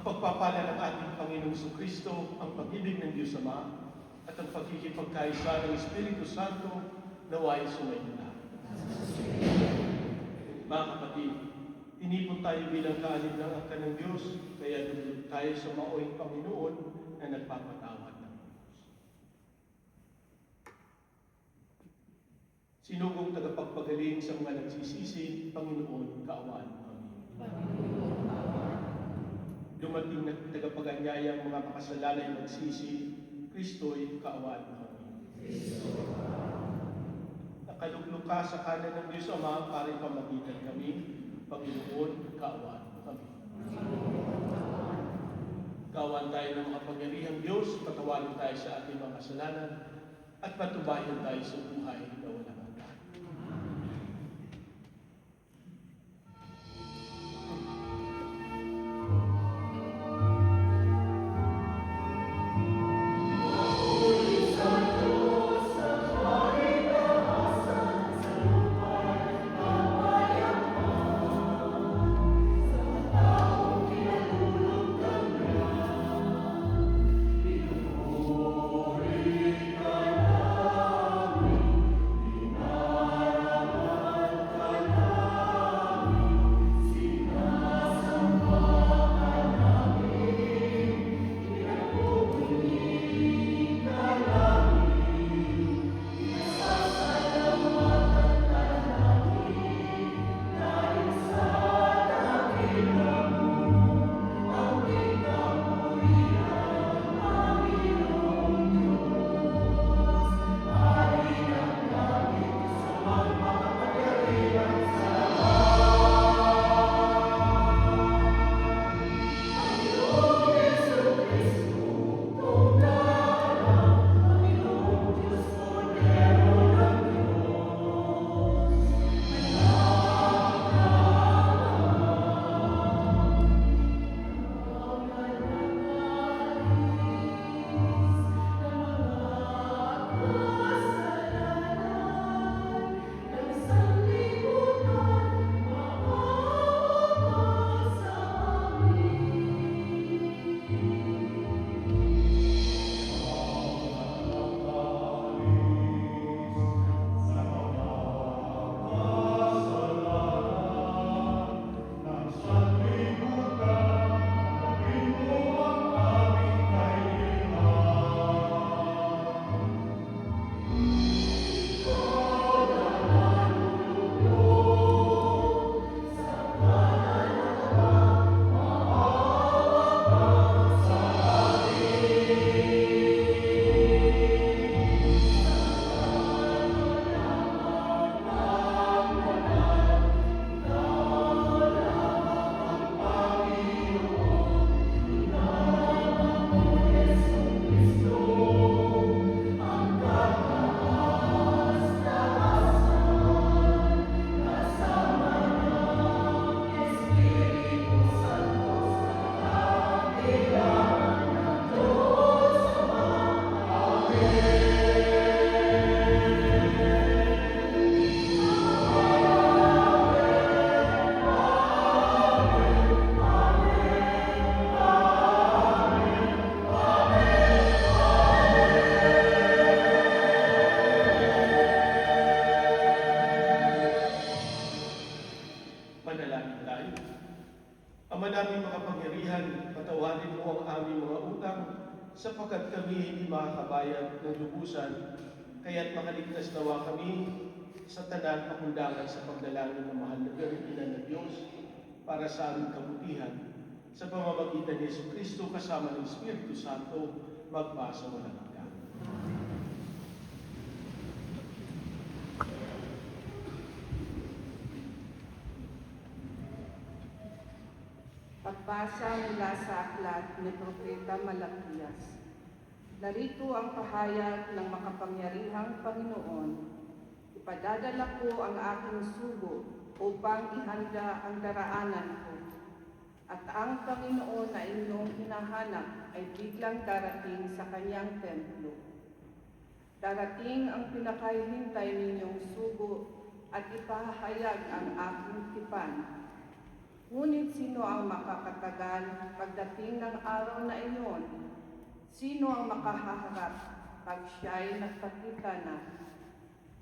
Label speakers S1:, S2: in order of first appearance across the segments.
S1: pagpapala ng ating Panginoong Kristo, ang pag-ibig ng Diyos Ama, at ang pagkikipagkaisa ng Espiritu Santo naway sumayin na. Mga kapatid, tinipon tayo bilang kaalib ng angkan ng Diyos, kaya dudulog tayo sa maoing Panginoon na nagpapatawad ng Diyos. Sinugong tagapagpagaling sa mga nagsisisi, Panginoon, kaawaan mo kami. Dumating na tagapaganyaya ang mga makasalalay magsisi, Kristo'y kaawaan mo kami. Nakaluglok ka sa kanan ng Diyos Ama para ipamagitan kami, Panginoon, kaawaan mo kami. Kaawaan tayo ng makapangyarihang Diyos, patawarin tayo sa ating mga kasalanan, at patubayan tayo sa buhay na walang hanggan. Manalangin tayo. Ama namin makapangyarihan, patawarin mo ang aming mga utang, sapagkat kami hindi makakabayad ng lubusan, kaya't makaligtas nawa kami sa tanan pakundangan sa pagdalangin ng mahal na Birhen ng Diyos para sa aming kabutihan, sa pamamagitan ni Jesucristo kasama ng Espiritu Santo, magpasa walang hanggan.
S2: Pagbasa mula sa aklat ni Propeta Malakias. Narito ang pahayag ng makapangyarihang Panginoon. Ipadadala ko ang aking sugo upang ihanda ang daraanan ko. At ang Panginoon na inyong hinahanap ay biglang darating sa kanyang templo. Darating ang pinakahihintay ninyong sugo at ipahayag ang aking tipan. Ngunit sino ang makakatagal pagdating ng araw na iyon? Sino ang makahaharap pag siya'y nagpakita na?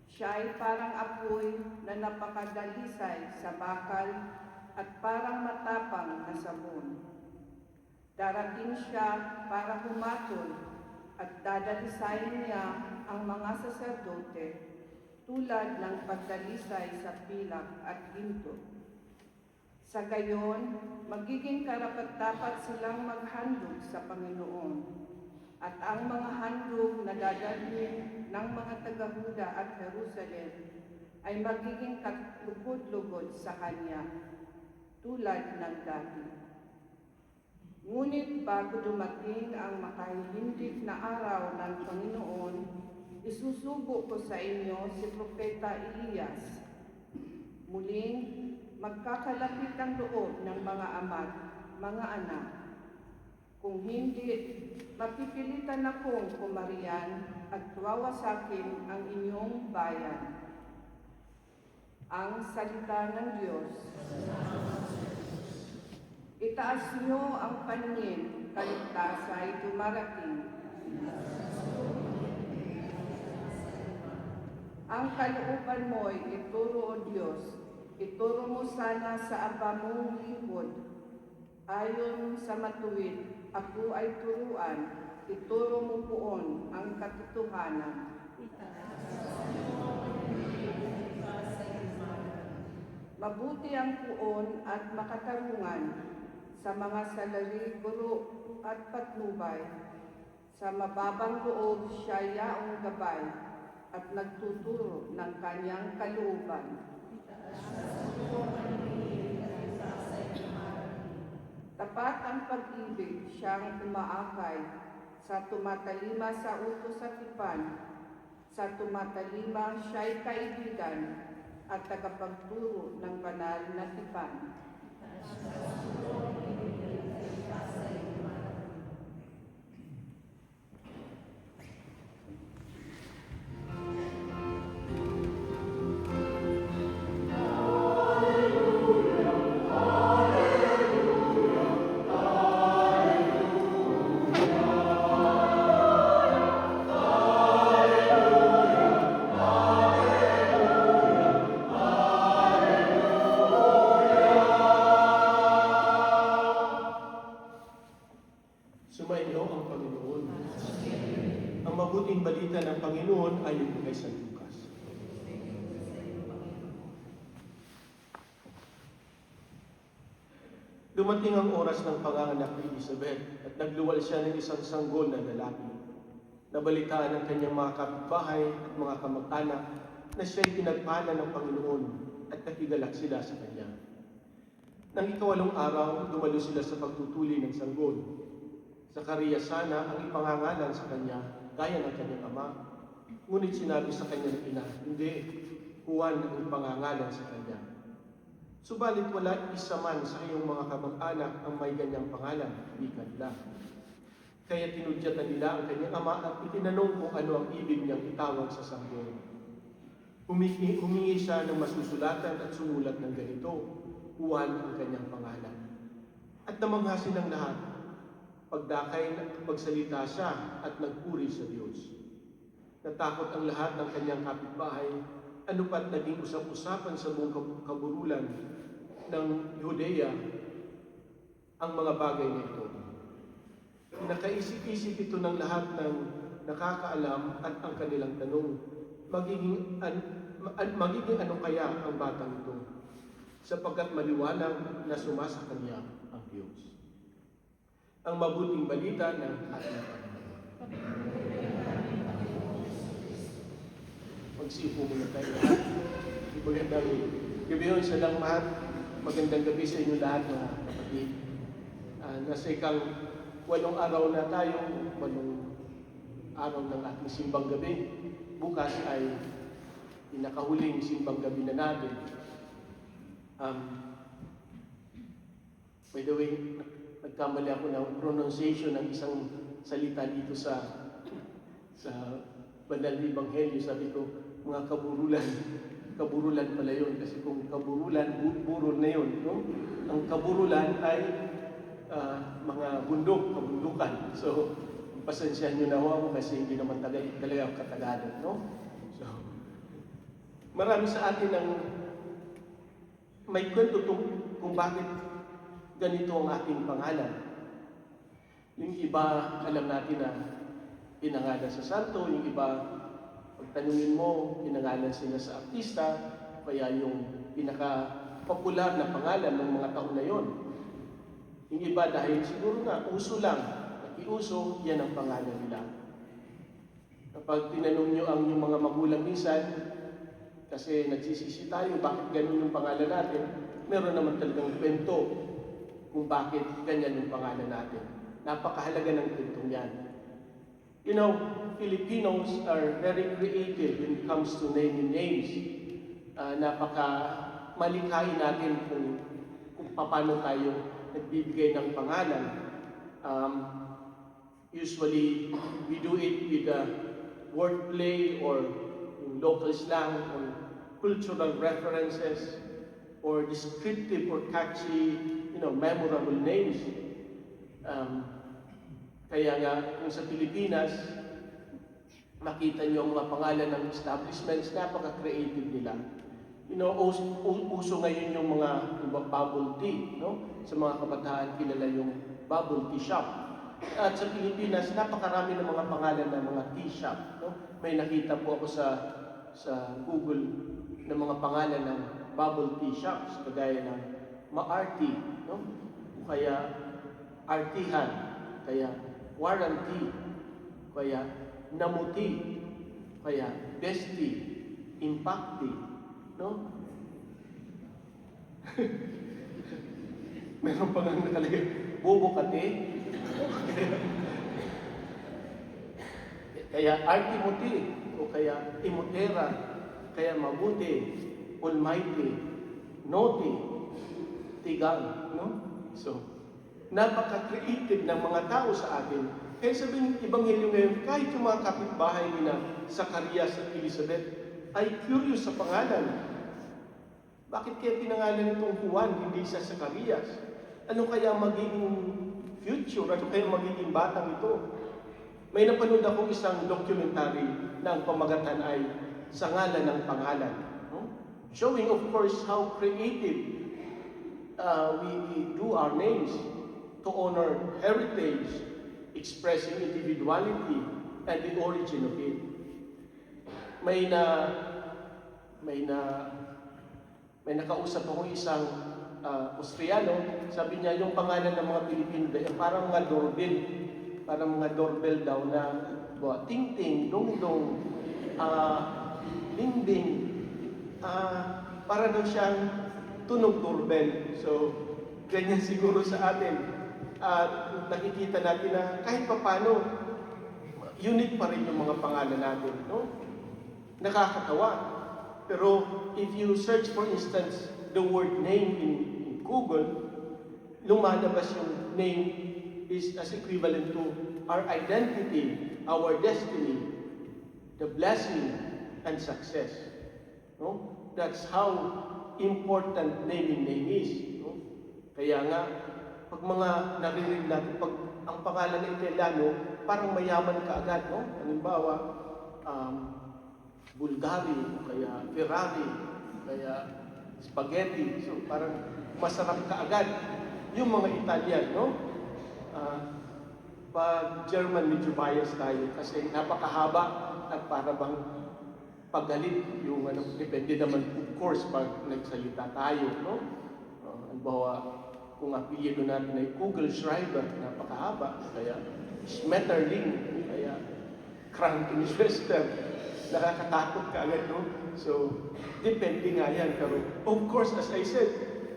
S2: Siya'y parang apoy na napakadalisay sa bakal at parang matapang na sabon. Darating siya para humatol at dadalisayin niya ang mga saserdote tulad ng pagdalisay sa pilak at ginto. Sa gayon, magiging karapat-dapat silang maghandog sa Panginoon. At ang mga handog na dadalhin ng mga taga-Huda at Jerusalem ay magiging kalugod-lugod sa Kanya, tulad ng dati. Ngunit bago dumating ang makahihindig na araw ng Panginoon, isusubo ko sa inyo si Propeta Elias. Muling, magkakalapit ang loob ng mga ama't mga anak. Kung hindi, mapipilitan akong kumarian at wawasakin ang inyong bayan. Ang salita ng Diyos. Itaas niyo ang paningin, kaligtas ay dumarating. Ang kalooban mo'y ituro, O Diyos, ituro mo sana sa aba mong lingkod. Ayon sa matuwid, ako ay turuan, ituro mo poon ang katotohanan. Mabuti ang puon at makatarungan sa mga salari, guro at patnubay. Sa mababang loob siya yaong gabay at nagtuturo ng kanyang kalooban. Tapat ang pag-ibig siyang umaakay, sa tumatalima sa utos sa tipan, sa tumatalima siya'y kaibigan at tagapagturo ng banal na tipan.
S1: Sumainyo ang Panginoon. Ang mabuting balita ng Panginoon ayon kay San Lucas. Dumating ang oras ng panganganak ni Elizabeth at nagluwal siya ng isang sanggol na lalaki. Nabalitaan ng kanyang mga kapitbahay at mga kamag-anak na siya'y pinagpala ng Panginoon at nakigalak sila sa kanya. Nang ikawalong araw, dumalo sila sa pagtutuli ng sanggol. Zacarias sana ang ipangangalan sa kanya, gaya ng kanyang ama. Ngunit sinabi sa kanya ng ina, hindi, Juan ang ipangangalan sa kanya. Subalit wala isa man sa iyong mga kamag-anak ang may ganyang pangalan, hindi kanila. Kaya tinudyatan nila ang kanyang ama at itinanong kung ano ang ibig niyang itawag sa sanggol. Humingi siya ng masusulatan at sumulat ng ganito, Juan ang kanyang pangalan. At namangha silang lahat. Pagdakay, pagsalita siya at nagpuri sa Diyos. Natakot ang lahat ng kanyang kapitbahay, ano pa't naging usap-usapan sa buong kaburulan ng Judea ang mga bagay na ito. Pinakaisip-isip ito ng lahat ng nakakaalam at ang kanilang tanong, magiging ano kaya ang batang ito? Sapagkat maliwanag na sumasa kanya ang Diyos. Ang mabuting balita ng ating Panginoon. Magsipo muna tayo lahat. Magandang gabi yun sa lang mahal. Magandang gabi sa inyo lahat mga kapatid. Nasa walong araw na tayo, walong araw ng ating simbang gabi. Bukas ay pinakahuling simbang gabi na natin. By the way, nagkamali ako ng pronunciation ng isang salita dito sa Banal na Ebanghelyo. Sabi ko, mga kaburulan. Kaburulan pala yun. Kasi kung kaburulan, burol na yun. No? Ang kaburulan ay mga bundok, kabundukan. So, pasensyahan nyo na ako kasi hindi naman talaga Katagalog. No? So, marami sa atin ang may kwento kung bakit ganito ang ating pangalan. Yung iba, alam natin na pinangalan sa santo, yung iba, pag tanungin mo, pinangalan sila sa artista, kaya yung pinaka-popular na pangalan ng mga taon na yon. Yung iba dahil siguro nga, uso lang, nakiuso, yan ang pangalan nila. Kapag tinanong nyo ang yung mga magulang minsan, kasi nagsisisi tayo, bakit ganun yung pangalan natin, meron naman talagang kwento kung bakit ganyan yung pangalan natin. Napakahalaga ng kwentong yan. You know, Filipinos are very creative when it comes to naming names. Napaka-malikhain natin kung paano tayo nagbibigay ng pangalan. Usually, we do it with a wordplay or local slang or cultural references or descriptive or catchy, memorable names. Kaya nga, kung sa Pilipinas, makita niyo ang mga pangalan ng establishments, napaka-creative nila. Uso ngayon yung mga bubble tea, no? Sa mga kabataan, kilala yung bubble tea shop. At sa Pilipinas, napakarami ng mga pangalan ng mga tea shop, no? May nakita po ako sa Google ng mga pangalan ng bubble tea shops, kagaya ng Maarti, no? O kaya Artihan, kaya Warranty, kaya Namuti, kaya Bestie, Impacti, no? Meron pa nga nakalagay, Bobo Kate, kaya Artimuti, o kaya Imutera, kaya Mabuti, Almighty, Noti, Tigang, no? So, napaka-creative ng mga tao sa atin. Kaya sabihin ng Ebanghelyo ngayon, kahit yung mga kapitbahay nila, Zacarias at Elizabeth, ay curious sa pangalan. Bakit kaya pinangalan itong Juan, hindi sa Zacarias? Ano kaya magiging future? Ano kaya magiging batang ito? May napanood akong isang documentary na ang pamagatan ay Sa Ngalan ng Pangalan. No? Showing, of course, how creative we do our names to honor heritage, expressing individuality and the origin of it. May nakausap ako isang Austriano, sabi niya yung pangalan ng mga Pilipino parang mga doorbell daw na ting-ting, dong-dong, ding-ding, para daw siyang tunog doorbell. So, ganyan siguro sa atin. Nakikita natin na kahit papano, unique pa rin yung mga pangalan natin. No? Nakakatawa. Pero if you search, for instance, the word name in Google, lumalabas yung name is as equivalent to our identity, our destiny, the blessing, and success. No? That's how important naming name is. No? Kaya nga, pag mga naririnig natin, pag ang pangalan ng Italiano, parang mayaman ka agad, no? Halimbawa, Bulgari, kaya Ferrari, kaya spaghetti. So, parang masarap ka agad. Yung mga Italian, no? Pag German, medyo bias tayo kasi napakahaba at para bang pagalit yung depende naman, of course, pag nagsalita tayo, no? Halimbawa, kung apelyido natin ay Kugelschreiber, napakahaba, kaya Schmetterling, kaya Krankenschwester, nakakatakot ka agad, no? So, depende nga yan. Pero, of course, as I said,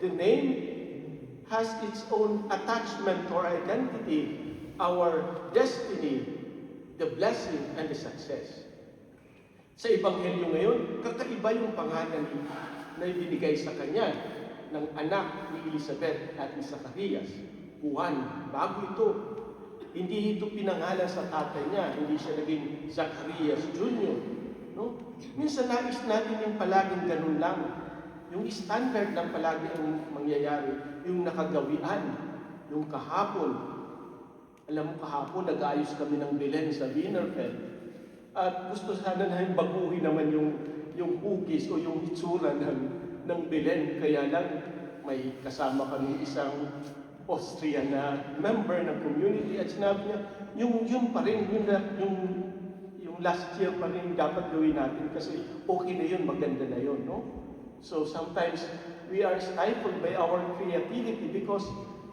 S1: the name has its own attachment to our identity, our destiny, the blessing, and the success. Sa Ebanghelyo ngayon, kakaiba yung pangalan na ibinigay sa kanya ng anak ni Elizabeth at ni Zacarias. Juan, bago ito. Hindi ito pinangalan sa tatay niya, hindi siya naging Zacarias Jr. No? Minsan nais natin yung palaging ganun lang. Yung standard lang palagi ang mangyayari. Yung nakagawian, yung kahapon. Alam mo, kahapon nag-aayos kami ng Belen sa Wienerfeld. At gusto sana namin baguhin naman yung hugis o yung itsura ng Belen. Kaya lang, may kasama kami isang Austrian na member ng community at sinabi niya, yung pa rin, yung last year pa rin dapat gawin natin kasi okay na yun, maganda na yun, no? So sometimes we are stifled by our creativity because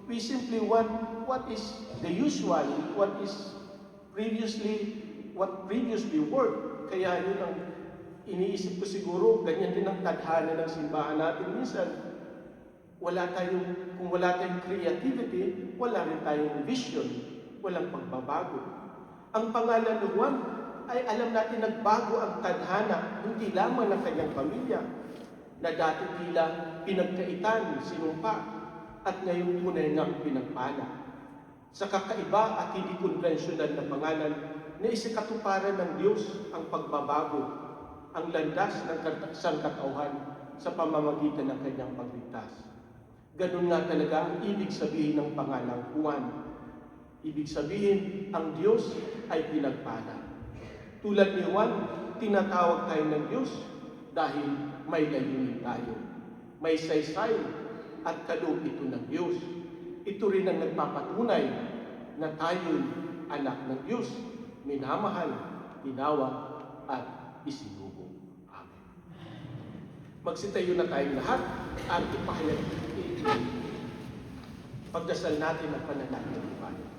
S1: we simply want what is the usual, what previously worked. Kaya yun ang iniisip ko siguro, ganyan din ang tadhana ng simbahan natin. Minsan, kung wala tayong creativity, wala rin tayong vision, walang pagbabago. Ang pangalan ng Juan ay alam natin nagbago ang tadhana, hindi lamang ng kanyang pamilya, na dati tila pinagkaitan, sinumpa, at ngayon tunay ngang pinagpala. Sa kakaiba at hindi konvensyonal na pangalan, na isikatuparan ng Diyos ang pagbabago, ang landas ng sangkatauhan sa pamamagitan ng kanyang pagligtas. Ganun nga talaga ang ibig sabihin ng pangalang Juan. Ibig sabihin, ang Diyos ay pinagpala. Tulad ni Juan, tinatawag tayo ng Diyos dahil may layunin tayo. May saysay at kaloob ito ng Diyos. Ito rin ang nagpapatunay na tayo'y anak ng Diyos, minamahal, tinawag, at isinugo. Amen. Magsitayo na tayong lahat at ipahayag pagdasal natin ang panalangin ng Panginoon.